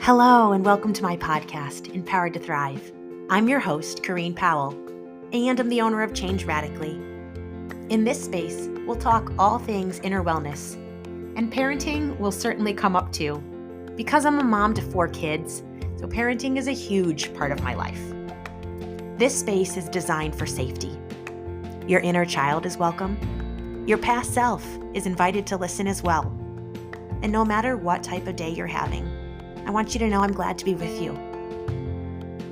Hello, and welcome to my podcast, Empowered to Thrive. I'm your host, Corrine Powell, and I'm the owner of Change Radically. In this space, we'll talk all things inner wellness, and parenting will certainly come up too. Because I'm a mom to 4 kids, so parenting is a huge part of my life. This space is designed for safety. Your inner child is welcome. Your past self is invited to listen as well. And no matter what type of day you're having, I want you to know I'm glad to be with you.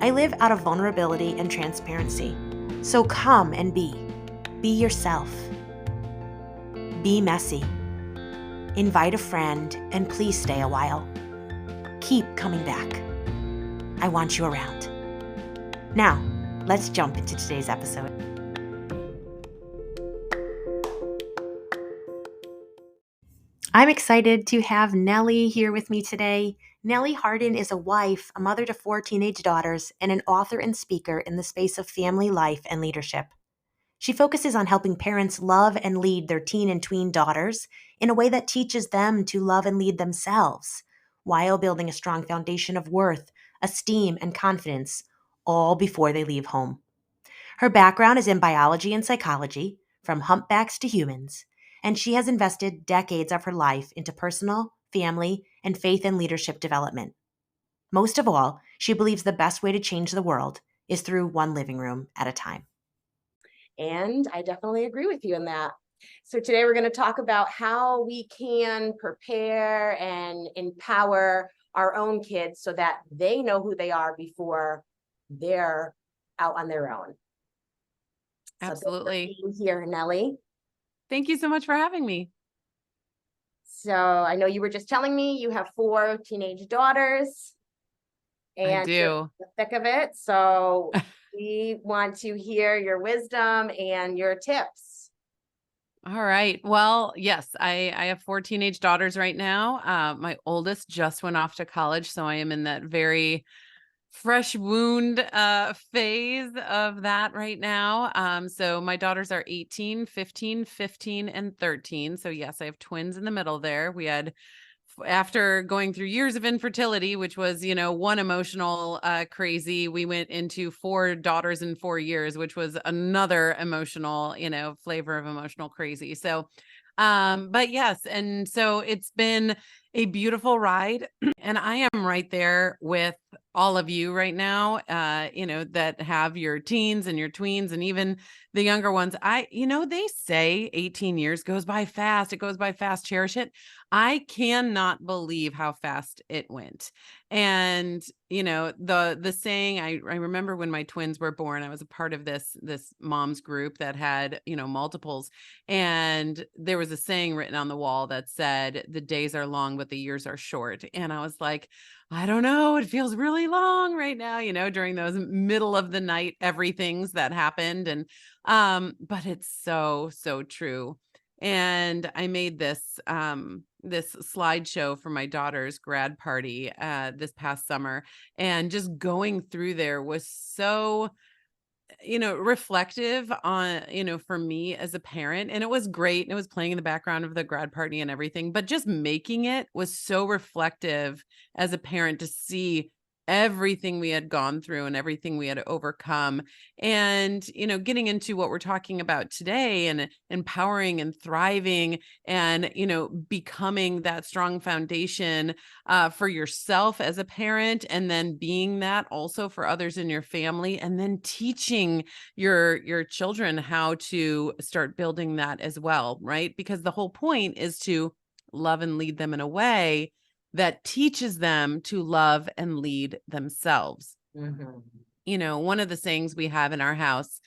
I live out of vulnerability and transparency, so come and be. Be yourself. Be messy. Invite a friend and please stay a while. Keep coming back. I want you around. Now, let's jump into today's episode. I'm excited to have Nellie here with me today. Nellie Harden is a wife, a mother to 4 teenage daughters, and an author and speaker in the space of family life and leadership. She focuses on helping parents love and lead their teen and tween daughters in a way that teaches them to love and lead themselves, while building a strong foundation of worth, esteem, and confidence, all before they leave home. Her background is in biology and psychology, from humpbacks to humans, and she has invested decades of her life into personal, family, and faith and leadership development. Most of all, she believes the best way to change the world is through one living room at a time. And I definitely agree with you in that. So today we're going to talk about how we can prepare and empower our own kids so that they know who they are before they're out on their own. Absolutely. So here, Nellie. Thank you so much for having me. So I know you were just telling me you have 4 teenage daughters. And I do. you're in the thick of it. So we want to hear your wisdom and your tips. All right. Well, yes, I have 4 teenage daughters right now. My oldest just went off to college, so I am in that very fresh wound phase of that right now. So my daughters are 18, 15, 15, and 13. So yes, I have twins in the middle there. We had, after going through years of infertility, which was, one emotional crazy, we went into 4 daughters in 4 years, which was another emotional, flavor of emotional crazy. So, but yes, and so it's been a beautiful ride, and I am right there with all of you right now, that have your teens and your tweens and even the younger ones. They say 18 years goes by fast. It goes by fast. Cherish it. I cannot believe how fast it went. And, the saying, I remember when my twins were born, I was a part of this mom's group that had, multiples. And there was a saying written on the wall that said, the days are long, but the years are short. And I was like, I don't know. It feels really long right now, during those middle of the night, everything's that happened. And, but it's so, so true. And I made this slideshow for my daughter's grad party, this past summer, and just going through there was so, reflective on, for me as a parent. And it was great. And it was playing in the background of the grad party and everything, but just making it was so reflective as a parent to see everything we had gone through and everything we had overcome. And, getting into what we're talking about today and empowering and thriving and, becoming that strong foundation for yourself as a parent, and then being that also for others in your family, and then teaching your children how to start building that as well, right? Because the whole point is to love and lead them in a way that teaches them to love and lead themselves. Mm-hmm. One of the sayings we have in our house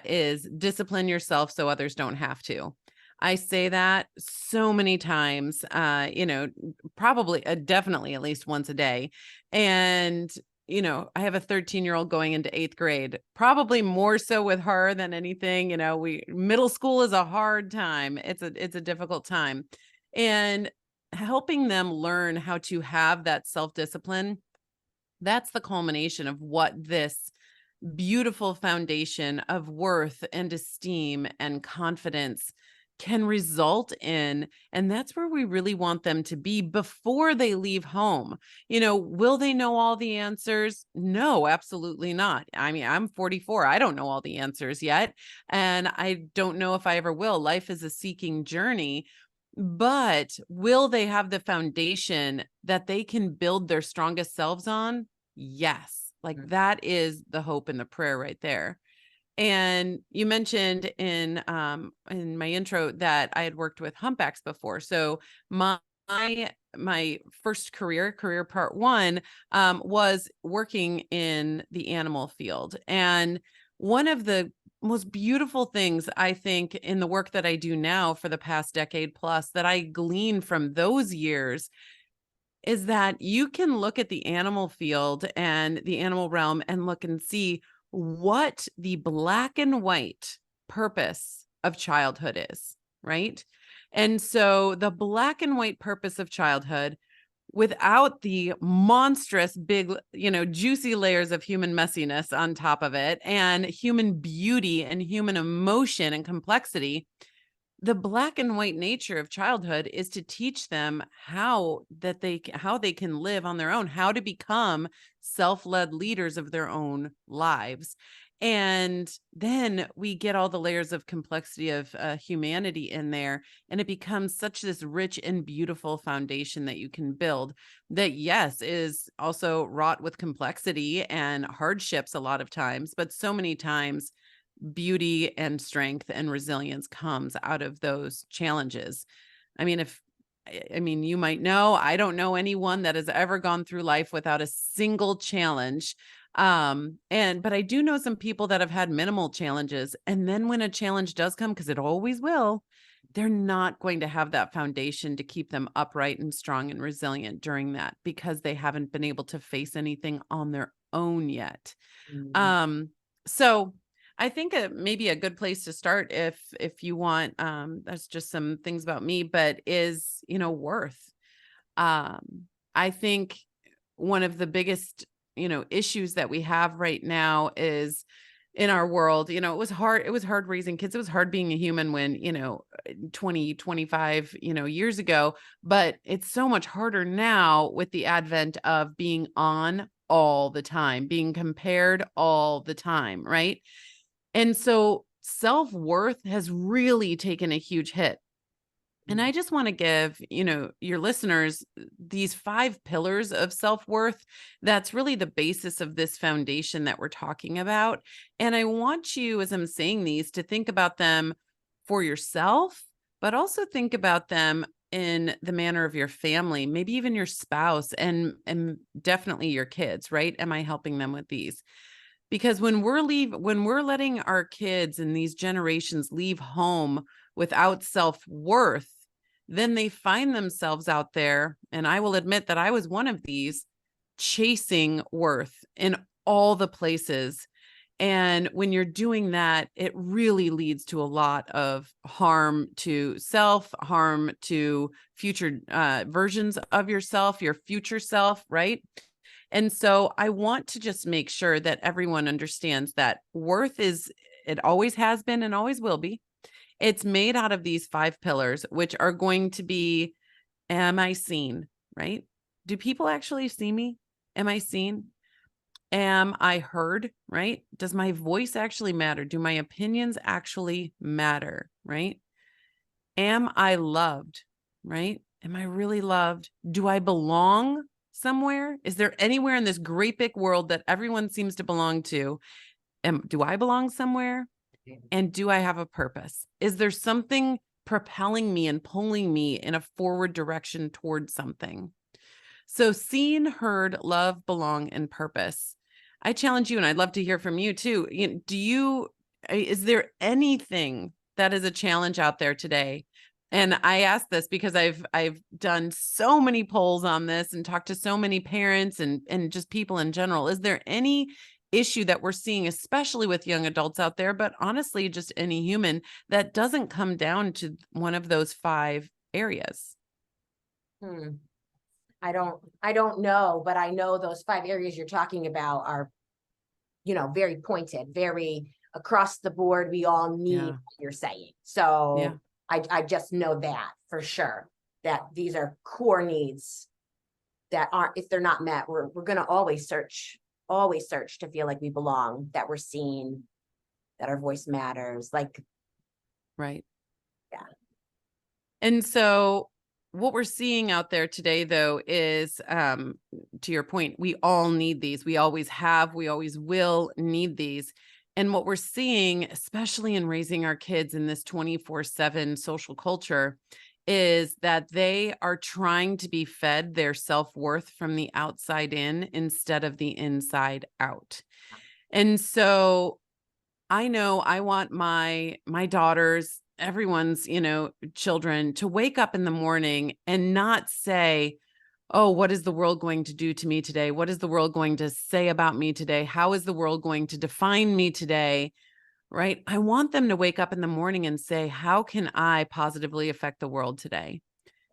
is discipline yourself so others don't have to. I say that so many times, probably, definitely at least once a day. And, I have a 13-year-old going into 8th grade, probably more so with her than anything. Middle school is a hard time. It's a difficult time. And helping them learn how to have that self-discipline, that's the culmination of what this beautiful foundation of worth and esteem and confidence can result in. And that's where we really want them to be before they leave home. Will they know all the answers? No, absolutely not. I mean, I'm 44. I don't know all the answers yet. And I don't know if I ever will. Life is a seeking journey. But will they have the foundation that they can build their strongest selves on? Yes. Like that is the hope and the prayer right there. And you mentioned in my intro that I had worked with humpbacks before. So my first career part one, was working in the animal field. And one of the most beautiful things I think in the work that I do now for the past decade plus that I glean from those years is that you can look at the animal field and the animal realm and look and see what the black and white purpose of childhood is, right? And so the black and white purpose of childhood, without the monstrous big, juicy layers of human messiness on top of it, and human beauty and human emotion and complexity, the black and white nature of childhood is to teach them how they can live on their own, how to become self-led leaders of their own lives. And then we get all the layers of complexity of humanity in there, and it becomes such this rich and beautiful foundation that you can build that, yes, is also wrought with complexity and hardships a lot of times, but so many times beauty and strength and resilience comes out of those challenges. I mean, you might know, I don't know anyone that has ever gone through life without a single challenge. But I do know some people that have had minimal challenges. And then when a challenge does come, because it always will, they're not going to have that foundation to keep them upright and strong and resilient during that because they haven't been able to face anything on their own yet. Mm. So I think maybe a good place to start, if you want, that's just some things about me, but is, worth. I think one of the biggest, issues that we have right now is in our world. It was hard raising kids. It was hard being a human when, 20, 25, years ago, but it's so much harder now with the advent of being on all the time, being compared all the time, right? And so self-worth has really taken a huge hit. And I just want to give, your listeners these 5 pillars of self-worth. That's really the basis of this foundation that we're talking about. And I want you, as I'm saying these, to think about them for yourself, but also think about them in the manner of your family, maybe even your spouse, and definitely your kids, right? Am I helping them with these? Because when we're letting our kids and these generations leave home without self-worth, then they find themselves out there, and I will admit that I was one of these, chasing worth in all the places. And when you're doing that, it really leads to a lot of harm to self, harm to future versions of yourself, your future self, right? And so I want to just make sure that everyone understands that worth it always has been and always will be. It's made out of these 5 pillars, which are going to be, am I seen, right? Do people actually see me? Am I seen? Am I heard, right? Does my voice actually matter? Do my opinions actually matter, right? Am I loved, right? Am I really loved? Do I belong somewhere? Is there anywhere in this great big world that everyone seems to belong to? Do I belong somewhere? And do I have a purpose? Is there something propelling me and pulling me in a forward direction towards something? So seen, heard, love, belong, and purpose. I challenge you, and I'd love to hear from you too. Is there anything that is a challenge out there today? And I ask this because I've done so many polls on this and talked to so many parents and just people in general. Is there any issue that we're seeing, especially with young adults out there, but honestly, just any human, that doesn't come down to one of those 5 areas? Hmm. I don't know, but I know those 5 areas you're talking about are, very pointed, very across the board. We all need Yeah. what you're saying. Yeah. So I just know that for sure, that these are core needs that aren't, if they're not met, we're going to always search to feel like we belong, that we're seen, that our voice matters. Like, Right. yeah. And so what we're seeing out there today, though, is to your point, we all need these. We always have, we always will need these. And what we're seeing, especially in raising our kids in this 24/7 social culture, is that they are trying to be fed their self-worth from the outside in instead of the inside out. And so I know I want my daughters, everyone's, children to wake up in the morning and not say, "Oh, what is the world going to do to me today? What is the world going to say about me today? How is the world going to define me today?" Right? I want them to wake up in the morning and say, "How can I positively affect the world today?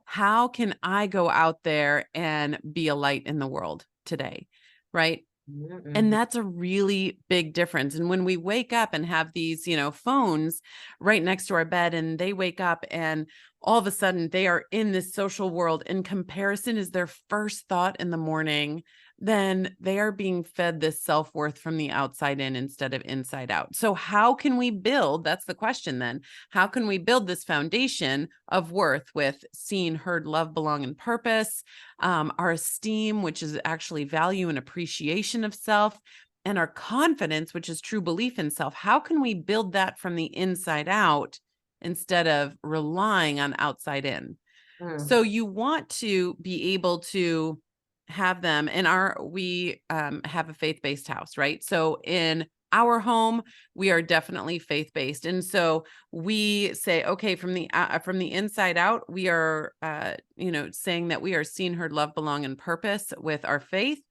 How can I go out there and be a light in the world today?" Right? And Mm-mm. that's a really big difference. And when we wake up and have these, phones right next to our bed, and they wake up and all of a sudden they are in this social world and comparison is their first thought in the morning, then they are being fed this self-worth from the outside in instead of inside out. So how can we build, that's the question then, how can we build this foundation of worth with seen, heard, love, belong, and purpose? Our esteem, which is actually value and appreciation of self, and our confidence, which is true belief in self. How can we build that from the inside out instead of relying on outside in? Mm. So you want to be able to have them in we have a faith-based house, right? So in our home, we are definitely faith-based. And so we say, okay, from the inside out, we are, saying that we are seen, heard, love, belong, and purpose with our faith.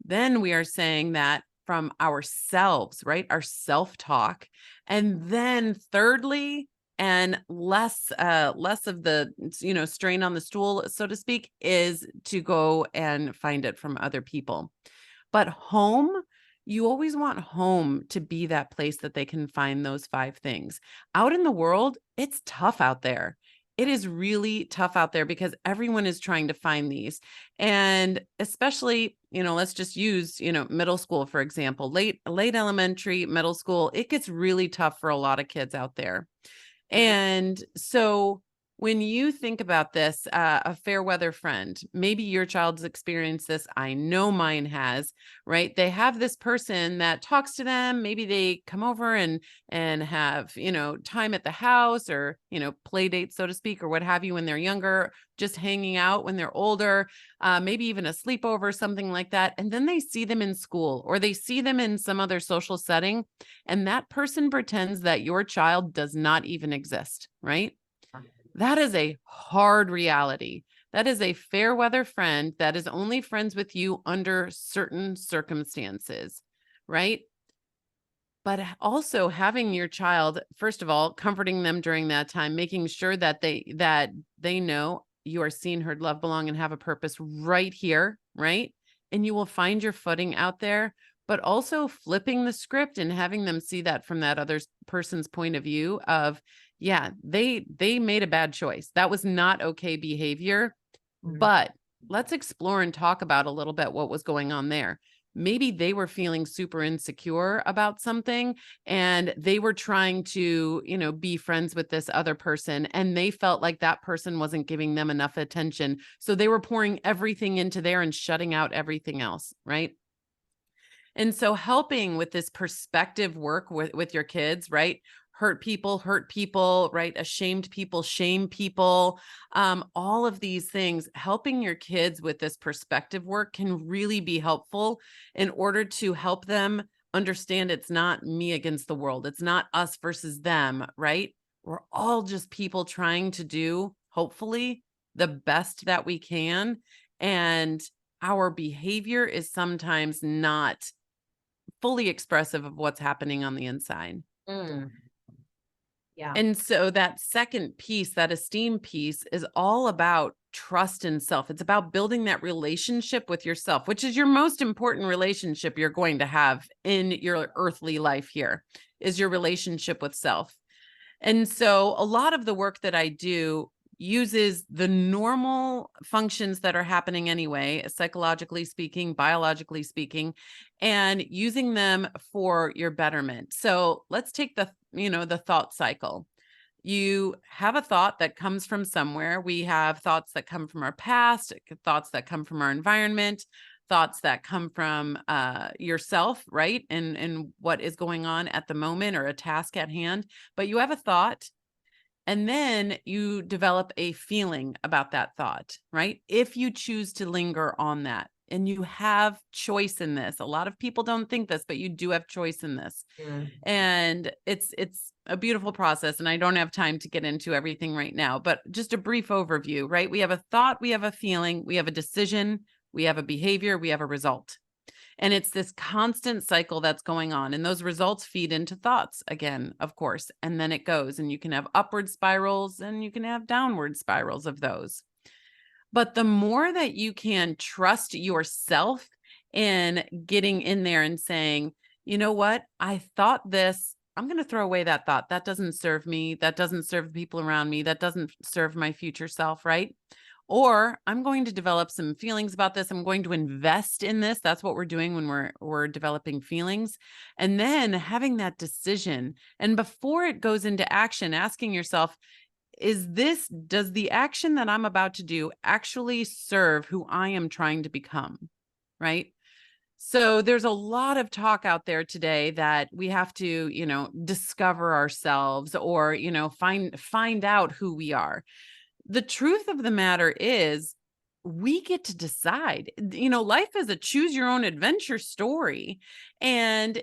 Then we are saying that from ourselves, right? Our self-talk. And then thirdly, and less of the strain on the stool, so to speak, is to go and find it from other people. But home, you always want home to be that place that they can find those five things. Out in the world, it's tough out there. It is really tough out there because everyone is trying to find these. And especially, let's just use, middle school, for example, late elementary, middle school, it gets really tough for a lot of kids out there. Mm. And so when you think about this, a fair weather friend, maybe your child's experienced this. I know mine has, right? They have this person that talks to them. Maybe they come over and have, time at the house or, play dates, so to speak, or what have you when they're younger, just hanging out when they're older, maybe even a sleepover, something like that. And then they see them in school or they see them in some other social setting, and that person pretends that your child does not even exist, right? That is a hard reality. That is a fair weather friend that is only friends with you under certain circumstances, right? But also having your child, first of all, comforting them during that time, making sure that they know you are seen, heard, loved, belong, and have a purpose right here, right? And you will find your footing out there, but also flipping the script and having them see that from that other person's point of view of, yeah, they made a bad choice. That was not okay behavior, Mm. but let's explore and talk about a little bit what was going on there. Maybe they were feeling super insecure about something and they were trying to, be friends with this other person and they felt like that person wasn't giving them enough attention. So they were pouring everything into there and shutting out everything else, right? And so helping with this perspective work with your kids, right? Hurt people, right? Ashamed people, shame people. All of these things, helping your kids with this perspective work can really be helpful in order to help them understand it's not me against the world. It's not us versus them, right? We're all just people trying to do, hopefully, the best that we can. And our behavior is sometimes not fully expressive of what's happening on the inside. Mm. Yeah. And so that second piece, that esteem piece, is all about trust in self. It's about building that relationship with yourself, which is your most important relationship you're going to have in your earthly life here, is your relationship with self. And so a lot of the work that I do uses the normal functions that are happening anyway, psychologically speaking, biologically speaking, and using them for your betterment. So let's take the thought cycle. You have a thought that comes from somewhere. We have thoughts that come from our past, thoughts that come from our environment, thoughts that come from yourself, right? And what is going on at the moment or a task at hand. But you have a thought, and then you develop a feeling about that thought, right? If you choose to linger on that. And you have choice in this. A lot of people don't think this, but you do have choice in this. Mm. And it's a beautiful process, and I don't have time to get into everything right now, but just a brief overview, right? We have a thought, we have a feeling, we have a decision, we have a behavior, we have a result. And it's this constant cycle that's going on. And those results feed into thoughts again, of course. And then it goes, and you can have upward spirals and you can have downward spirals of those. But the more that you can trust yourself in getting in there and saying, you know what, I thought this, I'm going to throw away that thought. That doesn't serve me. That doesn't serve the people around me. That doesn't serve my future self, right? Or I'm going to develop some feelings about this. I'm going to invest in this. That's what we're doing when we're developing feelings. And then having that decision. And before it goes into action, asking yourself, does the action that I'm about to do actually serve who I am trying to become? Right. So there's a lot of talk out there today that we have to, discover ourselves or, find out who we are. The truth of the matter is we get to decide. Life is a choose your own adventure story. And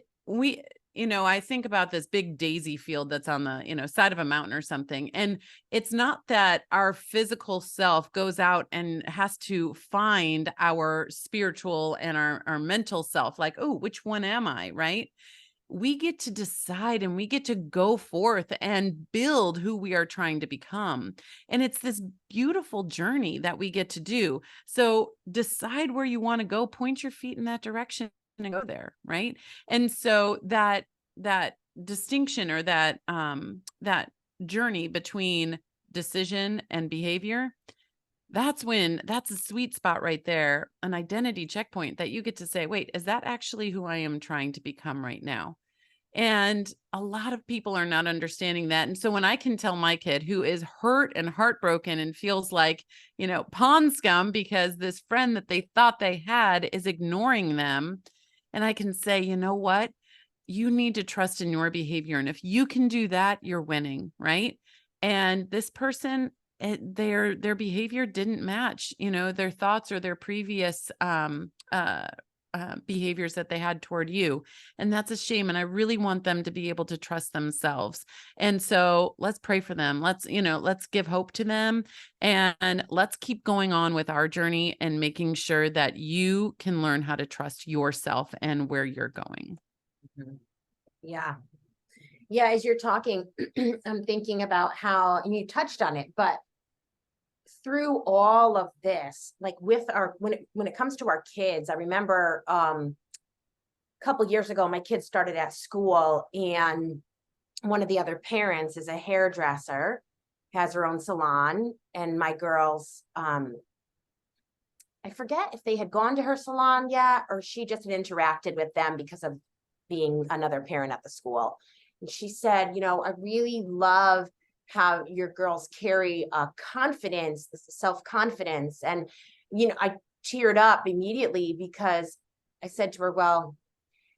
I think about this big daisy field that's on the, side of a mountain or something. And it's not that our physical self goes out and has to find our spiritual and our mental self, like, oh, which one am I? Right. We get to decide and we get to go forth and build who we are trying to become. And it's this beautiful journey that we get to do. So decide where you want to go, point your feet in that direction and go there, right? And so that distinction or that journey between decision and behavior, that's a sweet spot right there, an identity checkpoint that you get to say, wait, is that actually who I am trying to become right now? And a lot of people are not understanding that. And so when I can tell my kid who is hurt and heartbroken and feels like, pond scum because this friend that they thought they had is ignoring them, and I can say, you know what? You need to trust in your behavior. And if you can do that, you're winning, right? And this person, their behavior didn't match, their thoughts or their previous behaviors that they had toward you. And that's a shame. And I really want them to be able to trust themselves. And so let's pray for them. Let's give hope to them, and let's keep going on with our journey and making sure that you can learn how to trust yourself and where you're going. Mhm. Yeah. Yeah. As you're talking, I'm thinking about how, and you touched on it, but through all of this, like with when it comes to our kids, I remember a couple years ago, my kids started at school, and one of the other parents is a hairdresser, has her own salon, and my girls, I forget if they had gone to her salon yet, or she just had interacted with them because of being another parent at the school. And she said, I really love how your girls carry confidence, self-confidence. And, I teared up immediately because I said to her, well,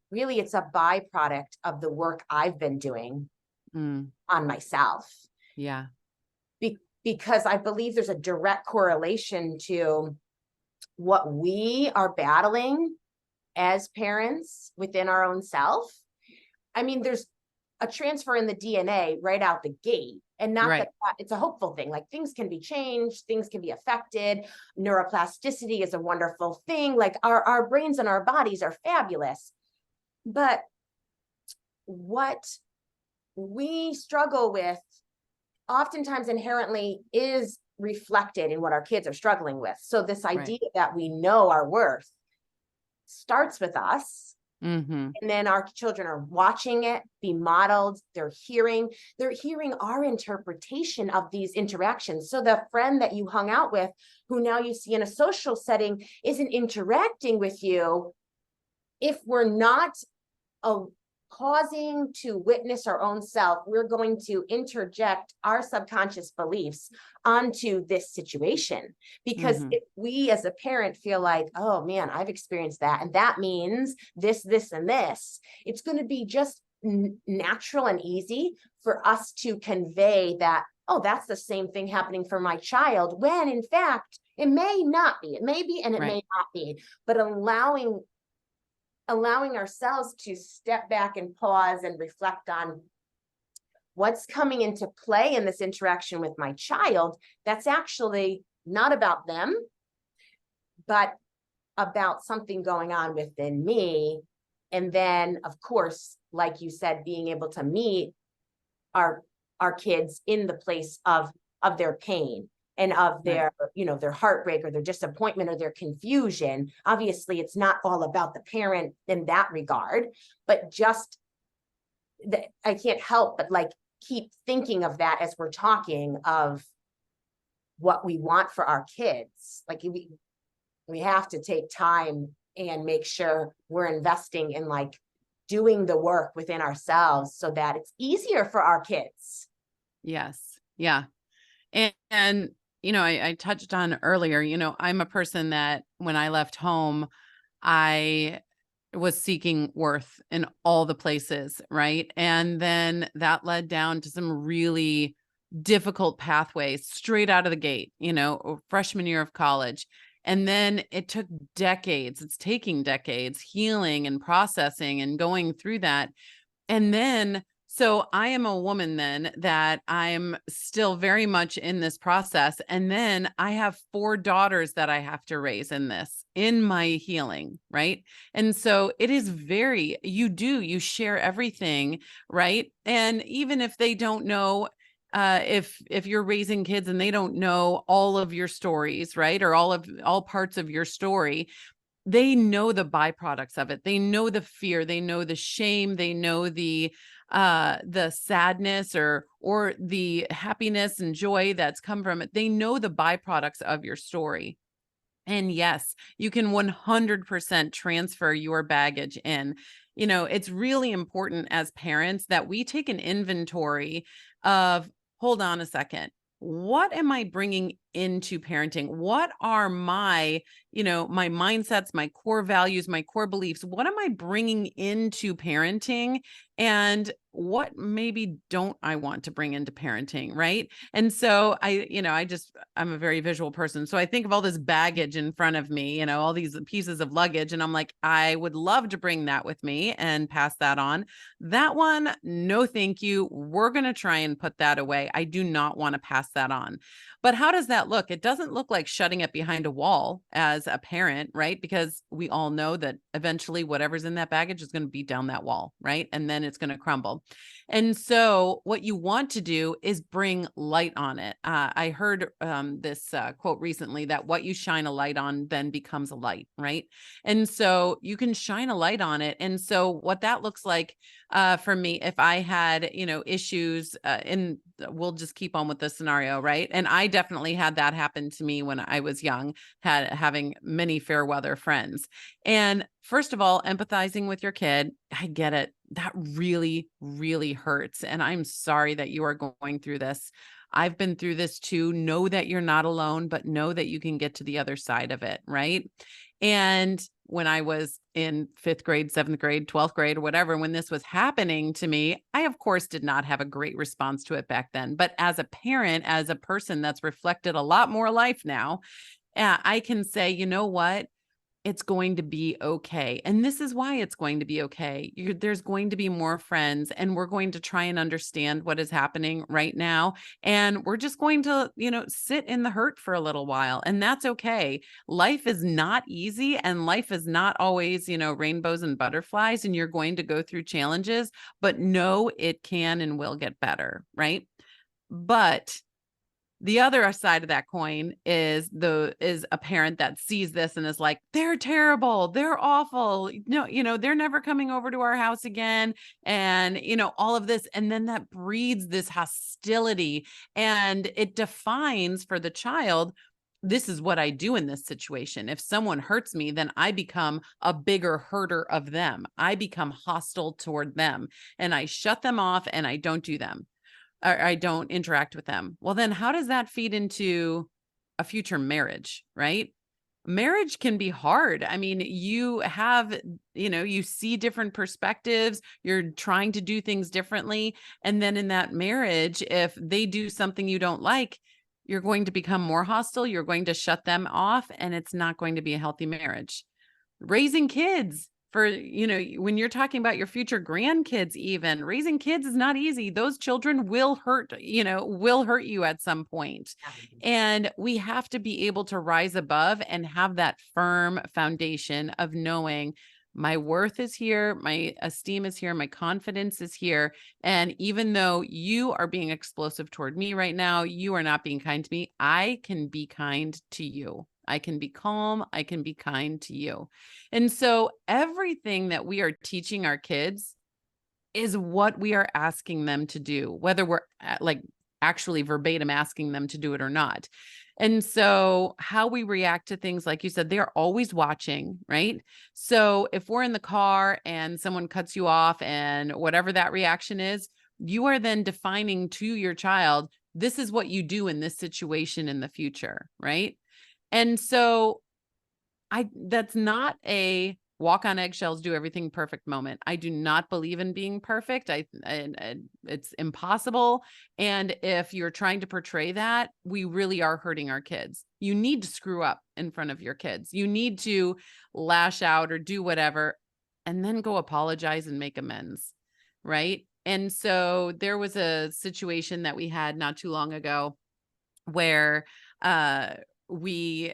really, it's a byproduct of the work I've been doing on myself. Yeah. Because I believe there's a direct correlation to what we are battling as parents within our own self. I mean, there's a transfer in the DNA right out the gate. And not Right. that it's a hopeful thing. Like, things can be changed, things can be affected. Neuroplasticity is a wonderful thing. Like, our brains and our bodies are fabulous. But what we struggle with oftentimes inherently is reflected in what our kids are struggling with. So this idea that we know our worth starts with us. Mm-hmm. And then our children are watching it be modeled. They're hearing our interpretation of these interactions. So the friend that you hung out with, who now you see in a social setting, isn't interacting with you. If we're not a pausing to witness our own self, we're going to interject our subconscious beliefs onto this situation. Because Mm-hmm. if we as a parent feel like, oh man, I've experienced that, and that means this, and this, it's going to be just natural and easy for us to convey that, oh, that's the same thing happening for my child, when in fact, it may not be. It may be, and it Right. may not be. But allowing ourselves to step back and pause and reflect on what's coming into play in this interaction with my child, that's actually not about them, but about something going on within me. And then, of course, like you said, being able to meet our our kids in the place of their pain and of Right. their heartbreak or their disappointment or their confusion. Obviously, it's not all about the parent in that regard, but just I can't help but like keep thinking of that as we're talking of what we want for our kids. Like we have to take time and make sure we're investing in like doing the work within ourselves so that it's easier for our kids. Yes. Yeah. And I touched on earlier, I'm a person that when I left home, I was seeking worth in all the places, right? And then that led down to some really difficult pathways straight out of the gate, freshman year of college. And then it took decades, it's taking decades healing and processing and going through that. And then, so I am a woman then that I'm still very much in this process. And then I have 4 daughters that I have to raise in my healing. Right. And so it is you share everything. Right. And even if they don't know, if you're raising kids and they don't know all of your stories, right, or all parts of your story, they know the byproducts of it. They know the fear, they know the shame, they know the sadness or the happiness and joy that's come from it. They know the byproducts of your story. And yes, you can 100% transfer your baggage in. It's really important as parents that we take an inventory of, hold on a second. What am I bringing into parenting? What are my mindsets, my core values, my core beliefs? What am I bringing into parenting? And what maybe don't I want to bring into parenting? Right. And so I'm a very visual person. So I think of all this baggage in front of me, all these pieces of luggage. And I'm like, I would love to bring that with me and pass that on. That one, no, thank you. We're going to try and put that away. I do not want to pass that on. But how does that look? It doesn't look like shutting it behind a wall as a parent, right? Because we all know that eventually whatever's in that baggage is going to beat down that wall, right? And then it's going to crumble. And so what you want to do is bring light on it. I heard this quote recently that what you shine a light on then becomes a light, right? And so you can shine a light on it. And so what that looks like for me, if I had, issues we'll just keep on with the scenario, right? And I definitely had that happen to me when I was young, having many fair weather friends. And first of all, empathizing with your kid, I get it. That really, really hurts. And I'm sorry that you are going through this. I've been through this too. Know that you're not alone, but know that you can get to the other side of it, right? And when I was in 5th grade, 7th grade, 12th grade, or whatever, when this was happening to me, I, of course, did not have a great response to it back then. But as a parent, as a person that's reflected a lot more life now, I can say, you know what? It's going to be okay. And this is why it's going to be okay. There's going to be more friends, and we're going to try and understand what is happening right now. And we're just going to, sit in the hurt for a little while. And that's okay. Life is not easy, and life is not always, rainbows and butterflies. And you're going to go through challenges, but know it can and will get better. Right. But The other side of that coin is a parent that sees this and is like, they're terrible, they're awful, no, they're never coming over to our house again, and all of this, and then that breeds this hostility, and it defines for the child, this is what I do in this situation. If someone hurts me, then I become a bigger hurter of them. I become hostile toward them, and I shut them off, and I don't do them, or I don't interact with them. Well, then how does that feed into a future marriage, right? Marriage can be hard. I mean, you have, you see different perspectives, you're trying to do things differently. And then in that marriage, if they do something you don't like, you're going to become more hostile, you're going to shut them off, and it's not going to be a healthy marriage. Raising kids, for when you're talking about your future grandkids, even raising kids is not easy. Those children will hurt you at some point. And we have to be able to rise above and have that firm foundation of knowing my worth is here, my esteem is here, my confidence is here. And even though you are being explosive toward me right now, you are not being kind to me, I can be kind to you. I can be calm. I can be kind to you. And so everything that we are teaching our kids is what we are asking them to do, whether we're like actually verbatim asking them to do it or not. And so how we react to things, like you said, they're always watching, right? So if we're in the car and someone cuts you off, and whatever that reaction is, you are then defining to your child, this is what you do in this situation in the future, right? And so that's not a walk on eggshells, do everything perfect moment. I do not believe in being perfect. It's impossible. And if you're trying to portray that, we really are hurting our kids. You need to screw up in front of your kids. You need to lash out or do whatever, and then go apologize and make amends. Right. And so there was a situation that we had not too long ago where we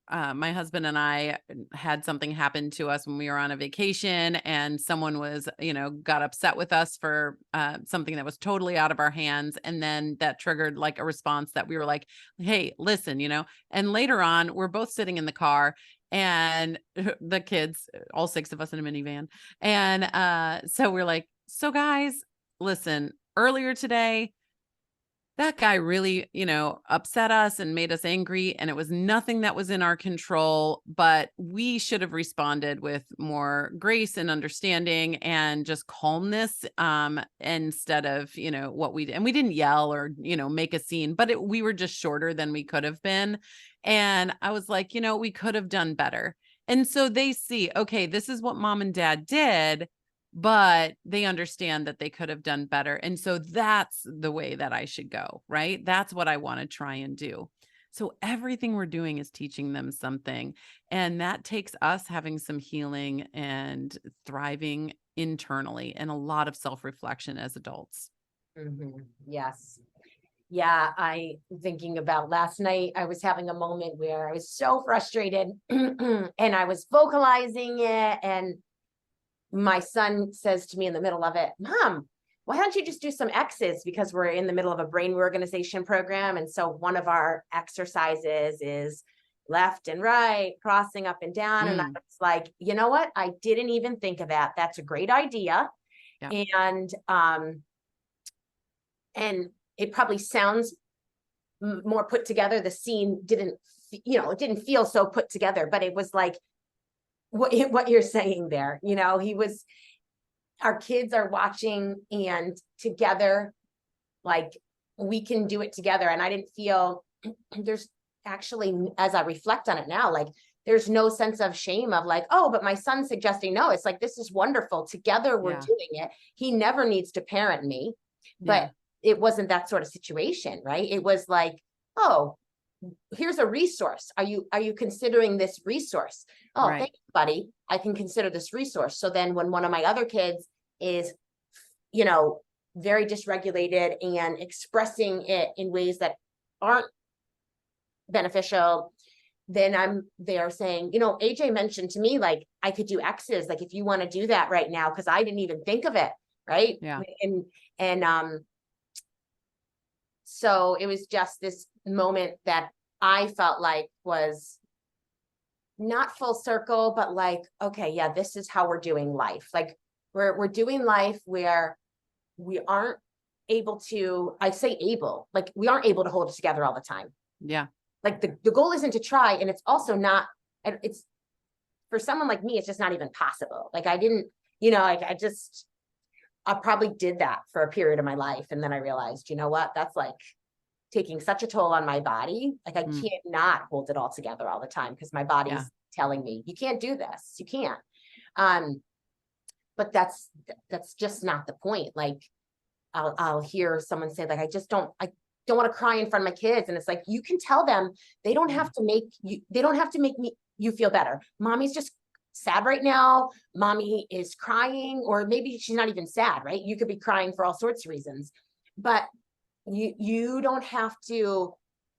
my husband and I had something happen to us when we were on a vacation, and someone was, got upset with us for something that was totally out of our hands. And then that triggered like a response that we were like, hey, listen, and later on, we're both sitting in the car, and the kids, all six of us in a minivan. And so we're like, so guys, listen, earlier today, that guy really, upset us and made us angry, and it was nothing that was in our control, but we should have responded with more grace and understanding and just calmness, instead of, what we did. And we didn't yell or, make a scene, but we were just shorter than we could have been. And I was like, we could have done better. And so they see, okay, this is what mom and dad did, but they understand that they could have done better. And so that's the way that I should go, right? That's what I want to try and do. So everything we're doing is teaching them something. And that takes us having some healing and thriving internally, and a lot of self-reflection as adults. Yes. Yeah, I thinking about last night, I was having a moment where I was so frustrated and I was vocalizing it, and my son says to me in the middle of it, Mom, why don't you just do some X's? Because we're in the middle of a brain reorganization program. And so one of our exercises is left and right, crossing up and down. And I was like, you know what? I didn't even think of that. That's a great idea. Yeah. And it probably sounds more put together. The scene didn't, it didn't feel so put together, but it was like, what you're saying there, our kids are watching, and together, like, we can do it together. And I didn't feel there's actually, as I reflect on it now, like, there's no sense of shame of like, oh, but my son's suggesting no. It's like, this is wonderful. Together we're doing it. He never needs to parent me, but it wasn't that sort of situation, right? It was like, oh, here's a resource. Are you considering this resource? Oh, right. Thanks, buddy. I can consider this resource. So then when one of my other kids is, very dysregulated and expressing it in ways that aren't beneficial, then they're saying, AJ mentioned to me, like, I could do X's, like, if you want to do that right now, because I didn't even think of it. Right. Yeah. And So it was just this moment that I felt like was not full circle, but like, okay, yeah, this is how we're doing life. Like we're doing life where we aren't able to, I say able, like we aren't able to hold it together all the time. Yeah. Like the goal isn't to try, and it's also not, and it's for someone like me, it's just not even possible. Like I didn't, like I probably did that for a period of my life. And then I realized, you know what, that's like taking such a toll on my body. Like I Mm. can't not hold it all together all the time because my Yeah. body's telling me, you can't do this. You can't. Um, but that's just not the point. Like I'll hear someone say like, I don't want to cry in front of my kids. And it's like, you can tell them Yeah. they don't have to make you feel better. Mommy's just sad right now. Mommy is crying, or maybe she's not even sad, right? You could be crying for all sorts of reasons, but you don't have to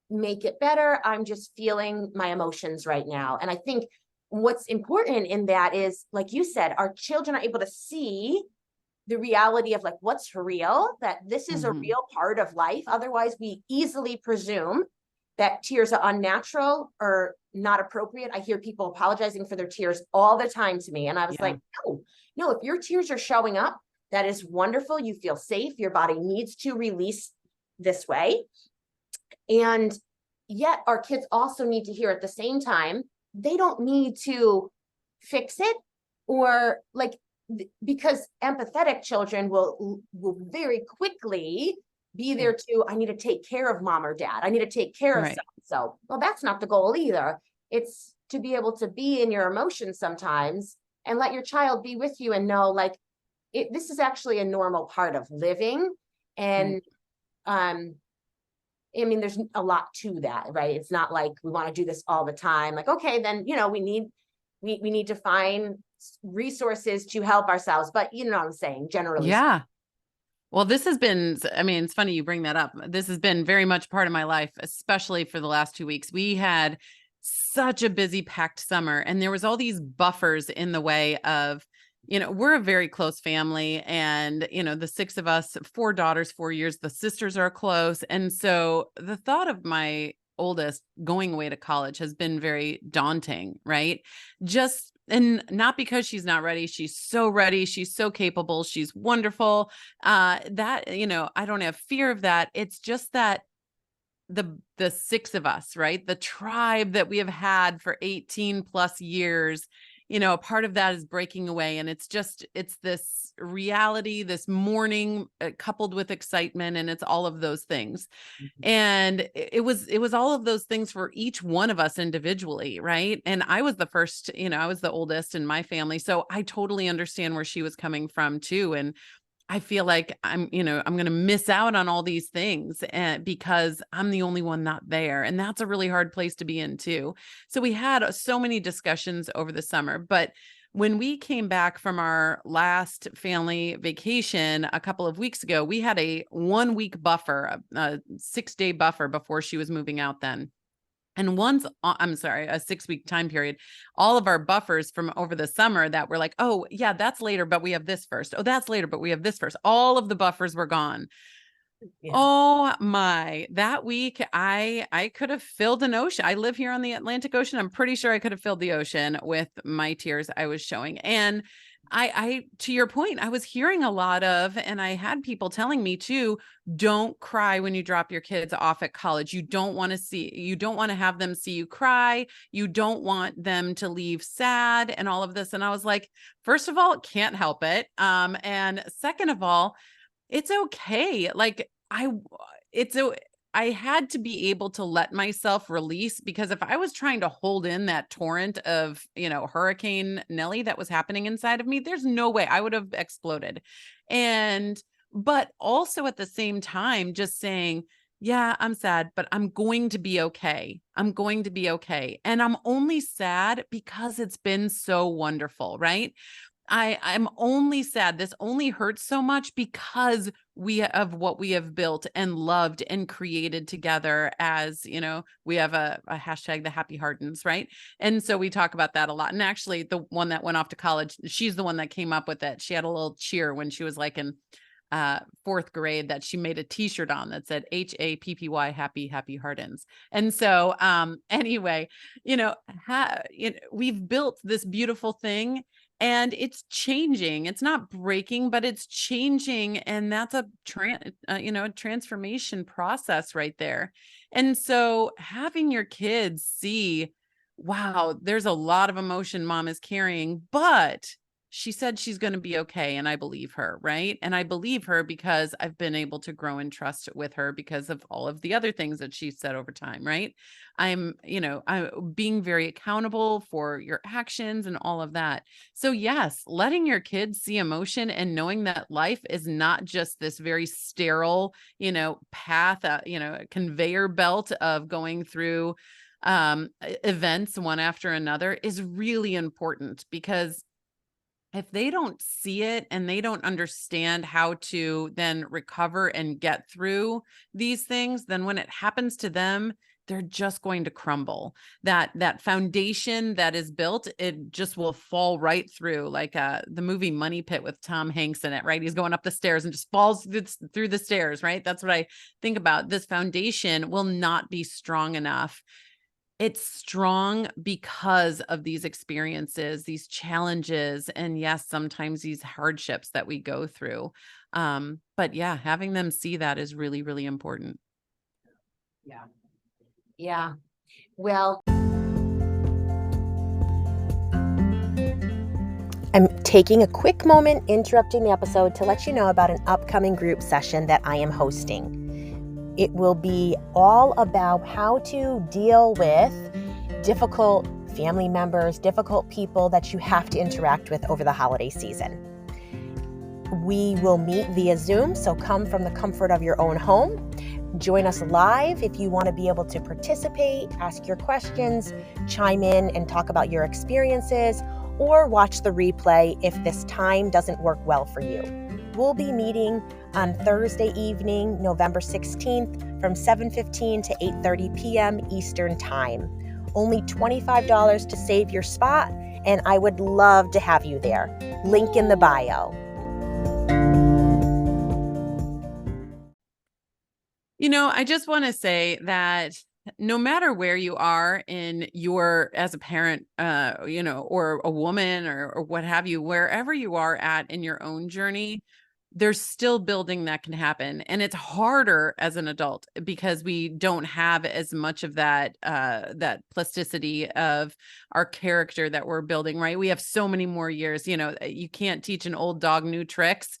make it better. I'm just feeling my emotions right now. And I think what's important in that is, like you said, our children are able to see the reality of like what's real, that this is a Mm-hmm. real part of life. Otherwise, we easily presume that tears are unnatural or not appropriate. I hear people apologizing for their tears all the time to me. And I was Yeah. like, no, if your tears are showing up, that is wonderful. You feel safe. Your body needs to release this way. And yet our kids also need to hear at the same time, they don't need to fix it, or like, because empathetic children will very quickly be Yeah. there to, I need to take care of mom or dad. I need to take care of Right. so. So, well, that's not the goal either. It's to be able to be in your emotions sometimes and let your child be with you and know like this is actually a normal part of living. Right. And um I mean, there's a lot to that, right? It's not like we want to do this all the time. Like, okay, then, we need to find resources to help ourselves. But you know what I'm saying, generally. Yeah. Well, this has been, I mean, it's funny you bring that up. This has been very much part of my life, especially for the last 2 weeks. We had such a busy, packed summer, and there was all these buffers in the way of, we're a very close family, and, the six of us, four daughters, 4 years, the sisters are close. And so the thought of my oldest going away to college has been very daunting, right? Just, and not because she's not ready. She's so ready. She's so capable. She's wonderful. That, I don't have fear of that. It's just that the six of us, right? The tribe that we have had for 18 plus years, a part of that is breaking away. And it's this reality, this mourning coupled with excitement, and it's all of those things. And it was all of those things for each one of us individually, right? And I was the first, I was the oldest in my family, so I totally understand where she was coming from too. And I feel like I'm going to miss out on all these things because I'm the only one not there. And that's a really hard place to be in too. So we had so many discussions over the summer, but when we came back from our last family vacation a couple of weeks ago, we had a 1 week buffer, a 6 day buffer before she was moving out then. And once, I'm sorry, a 6 week time period, all of our buffers from over the summer that were like, oh, yeah, that's later, but we have this first. Oh, that's later, but we have this first. All of the buffers were gone. Yeah. Oh my, that week I could have filled an ocean. I live here on the Atlantic Ocean. I'm pretty sure I could have filled the ocean with my tears I was showing. And I to your point, I was hearing a lot of, and I had people telling me too, don't cry when you drop your kids off at college. You don't want to have them see you cry. You don't want them to leave sad and all of this. And I was like, first of all, can't help it. And second of all, it's okay. Like it's a I had to be able to let myself release, because if I was trying to hold in that torrent of, Hurricane Nellie that was happening inside of me, there's no way I would have exploded. And but also at the same time just saying, yeah, I'm sad, but I'm going to be okay. I'm going to be okay. And I'm only sad because it's been so wonderful, right? I'm only sad. This only hurts so much because of what we have built and loved and created together. As we have a hashtag, the happy Hardens, right? And so we talk about that a lot. And actually, the one that went off to college, she's the one that came up with it. She had a little cheer when she was like in fourth grade that she made a t-shirt on that said HAPPY, happy, happy Hardens. And so, anyway, we've built this beautiful thing and it's changing. It's not breaking, but it's changing. And that's a transformation process right there. And so having your kids see, wow, there's a lot of emotion mom is carrying, but she said she's going to be okay. And I believe her, right? And I believe her because I've been able to grow in trust with her because of all of the other things that she said over time, right? I'm being very accountable for your actions and all of that. So yes, letting your kids see emotion and knowing that life is not just this very sterile, path, conveyor belt of going through events one after another is really important, because if they don't see it and they don't understand how to then recover and get through these things, then when it happens to them, they're just going to crumble. That foundation that is built, it just will fall right through, like the movie Money Pit with Tom Hanks in it, right? He's going up the stairs and just falls through the stairs, right? That's what I think about. This foundation will not be strong enough. It's strong because of these experiences, these challenges, and yes, sometimes these hardships that we go through. But yeah, having them see that is really, really important. Yeah. Yeah. Well, I'm taking a quick moment, interrupting the episode to let you know about an upcoming group session that I am hosting. It will be all about how to deal with difficult family members, difficult people that you have to interact with over the holiday season. We will meet via Zoom, so come from the comfort of your own home. Join us live if you want to be able to participate, ask your questions, chime in and talk about your experiences, or watch the replay if this time doesn't work well for you. We'll be meeting on Thursday evening, November 16th from 7:15 to 8:30 p.m. Eastern Time. Only $25 to save your spot, and I would love to have you there. Link in the bio. I just want to say that no matter where you are in as a parent, or a woman or what have you, wherever you are at in your own journey, there's still building that can happen. And it's harder as an adult because we don't have as much of that plasticity of our character that we're building, right? We have so many more years. You can't teach an old dog new tricks.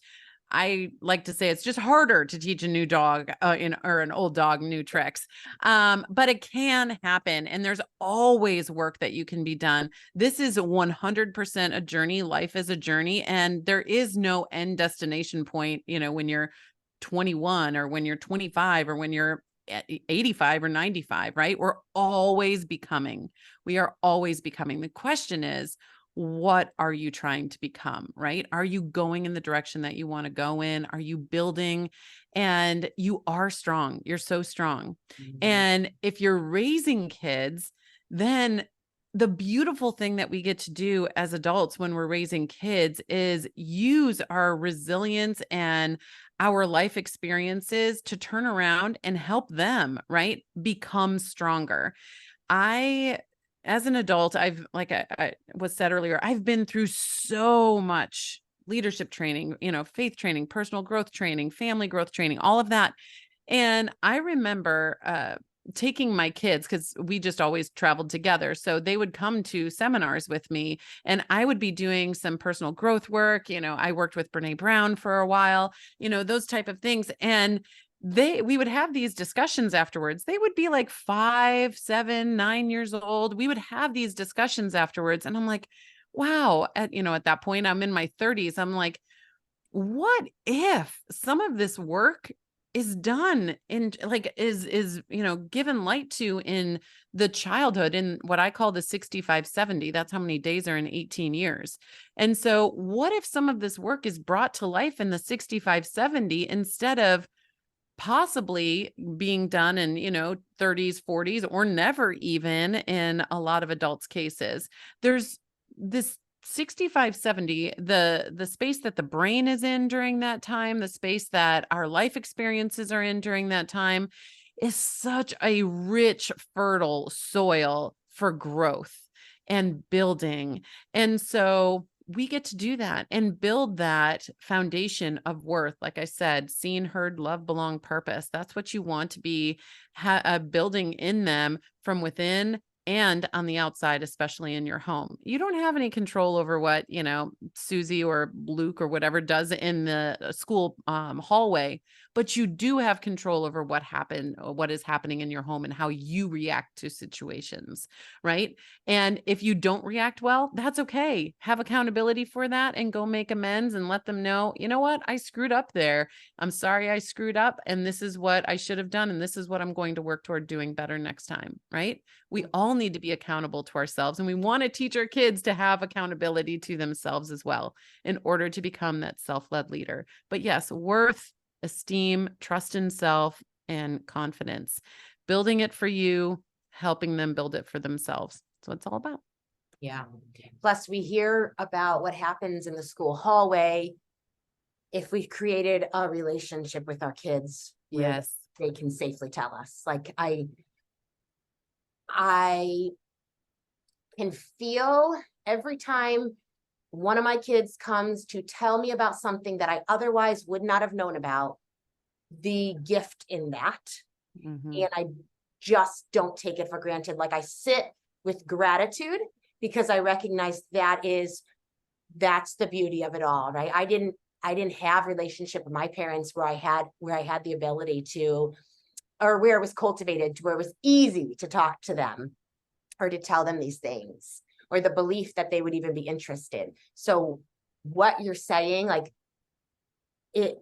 I like to say it's just harder to teach a new dog or an old dog new tricks. But it can happen. And there's always work that you can be done. This is 100% a journey. Life is a journey. And there is no end destination point, when you're 21 or when you're 25 or when you're 85 or 95, right? We're always becoming. We are always becoming. The question is, what are you trying to become, right? Are you going in the direction that you want to go in? Are you building? And you are strong. You're so strong. Mm-hmm. And if you're raising kids, then the beautiful thing that we get to do as adults when we're raising kids is use our resilience and our life experiences to turn around and help them, right, become stronger. As an adult, like I was said earlier, I've been through so much leadership training, faith training, personal growth training, family growth training, all of that. And I remember taking my kids, because we just always traveled together. So they would come to seminars with me and I would be doing some personal growth work. I worked with Brene Brown for a while, those type of things. And we would have these discussions afterwards. They would be like 5, 7, 9 years old. We would have these discussions afterwards. And I'm like, wow. At that point, I'm in my 30s. I'm like, what if some of this work is done in is given light to in the childhood, in what I call the 65-70? That's how many days are in 18 years. And so what if some of this work is brought to life in the 65-70 instead of possibly being done in 30s, 40s, or never even in a lot of adults cases? There's this 65, 70, the space that the brain is in during that time, the space that our life experiences are in during that time is such a rich, fertile soil for growth and building. And so we get to do that and build that foundation of worth. Like I said, seen, heard, love, belong, purpose. That's what you want to be building in them from within and on the outside, especially in your home. You don't have any control over what, Susie or Luke or whatever does in the school hallway, but you do have control over what is happening in your home and how you react to situations, right? And if you don't react well, that's okay. Have accountability for that and go make amends and let them know, you know what? I screwed up there. I'm sorry I screwed up, and this is what I should have done, and this is what I'm going to work toward doing better next time, right? We all need to be accountable to ourselves, and we want to teach our kids to have accountability to themselves as well in order to become that self-led leader. But yes, worth, esteem, trust in self, and confidence. Building it for you, helping them build it for themselves. That's what it's all about. Yeah. Plus, we hear about what happens in the school hallway if we created a relationship with our kids where Yes. they can safely tell us. Like I can feel every time one of my kids comes to tell me about something that I otherwise would not have known about, the gift in that. Mm-hmm. And I just don't take it for granted. Like I sit with gratitude because I recognize that's the beauty of it all, right? I didn't have relationship with my parents where I had the ability to, or where it was cultivated to where it was easy to talk to them or to tell them these things, or the belief that they would even be interested. So what you're saying, like I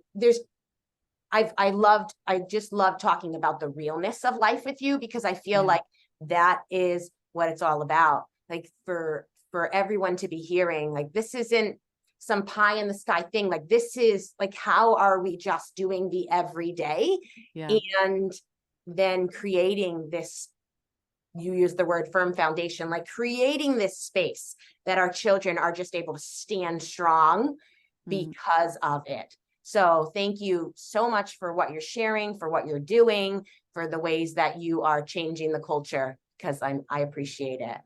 just love talking about the realness of life with you, because I feel like that is what it's all about. Like for everyone to be hearing, like, this isn't some pie in the sky thing. Like, this is like, how are we just doing the everyday? Yeah. And then creating this, you use the word firm foundation, like creating this space that our children are just able to stand strong because of it. So thank you so much for what you're sharing, for what you're doing, for the ways that you are changing the culture, because I appreciate it.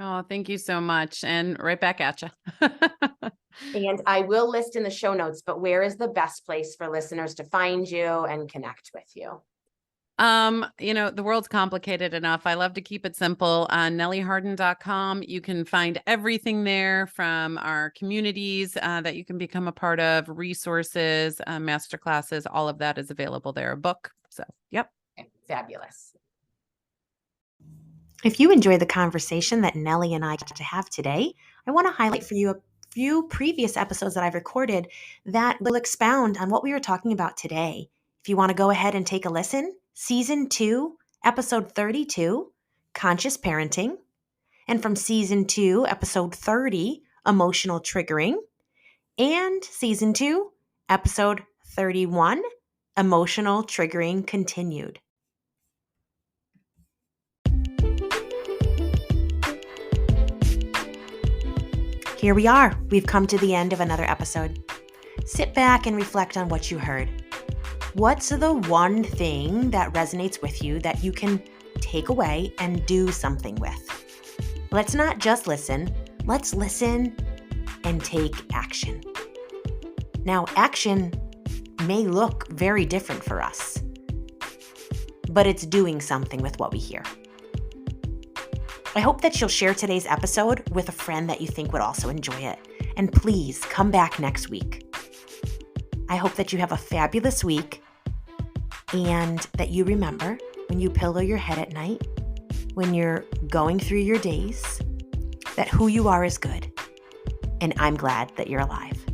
Oh, thank you so much. And right back at you. And I will list in the show notes, but where is the best place for listeners to find you and connect with you? The world's complicated enough. I love to keep it simple. On nellieharden.com, you can find everything there from our communities that you can become a part of, resources, masterclasses, all of that is available there, a book. So, yep. Okay, fabulous. If you enjoyed the conversation that Nellie and I got to have today, I want to highlight for you a few previous episodes that I've recorded that will expound on what we were talking about today. If you want to go ahead and take a listen, Season 2, Episode 32, Conscious Parenting, and from Season 2, Episode 30, Emotional Triggering, and Season 2, Episode 31, Emotional Triggering Continued. Here we are. We've come to the end of another episode. Sit back and reflect on what you heard. What's the one thing that resonates with you that you can take away and do something with? Let's not just listen. Let's listen and take action. Now, action may look very different for us, but it's doing something with what we hear. I hope that you'll share today's episode with a friend that you think would also enjoy it. And please come back next week. I hope that you have a fabulous week and that you remember when you pillow your head at night, when you're going through your days, that who you are is good. And I'm glad that you're alive.